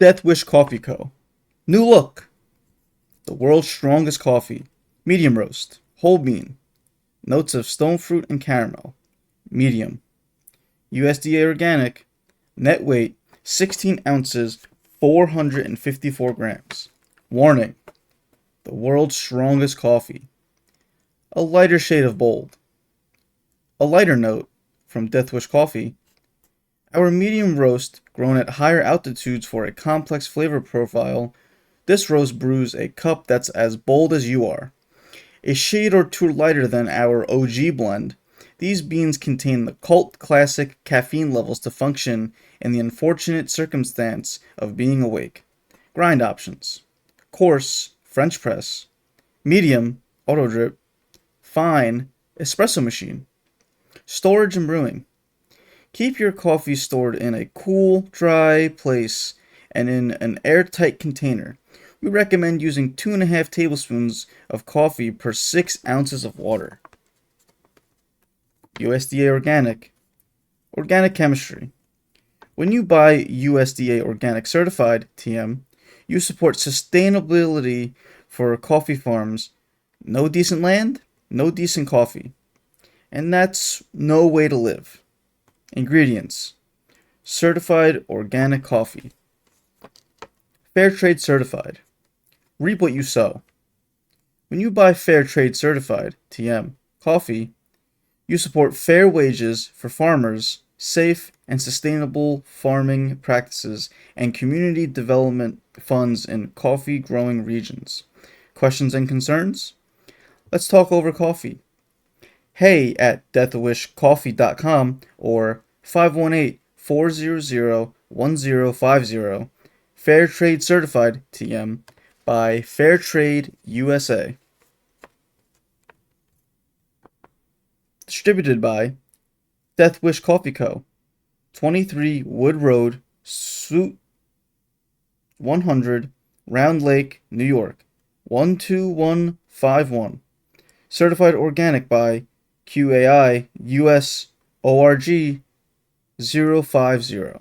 Death Wish Coffee Co. New look. The world's strongest coffee. Medium roast. Whole bean. Notes of stone fruit and caramel. Medium. USDA organic. Net weight 16 ounces, 454 grams. Warning. The world's strongest coffee. A lighter shade of bold. A lighter note from Death Wish Coffee. Our medium roast, grown at higher altitudes for a complex flavor profile, this roast brews a cup that's as bold as you are. A shade or two lighter than our OG blend, these beans contain the cult classic caffeine levels to function in the unfortunate circumstance of being awake. Grind options. Coarse, French press. Medium, auto drip. Fine, espresso machine. Storage and brewing. Keep your coffee stored in a cool, dry place and in an airtight container. We recommend using 2.5 tablespoons of coffee per 6 ounces of water. USDA Organic. Organic chemistry. When you buy USDA Organic Certified TM, you support sustainability for coffee farms. No decent land, no decent coffee. And that's no way to live. Ingredients. Certified organic coffee. Fair Trade Certified. Reap what you sow. When you buy Fair Trade Certified TM coffee, you support fair wages for farmers, safe and sustainable farming practices, and community development funds in coffee growing regions. Questions and concerns? Let's talk over coffee. Hey at deathwishcoffee.com or 518-400-1050. Fair Trade Certified TM by Fair Trade USA. Distributed by Death Wish Coffee Co. 23 Wood Road, Suite 100, Round Lake, New York 12151. Certified organic by QAI US ORG 050.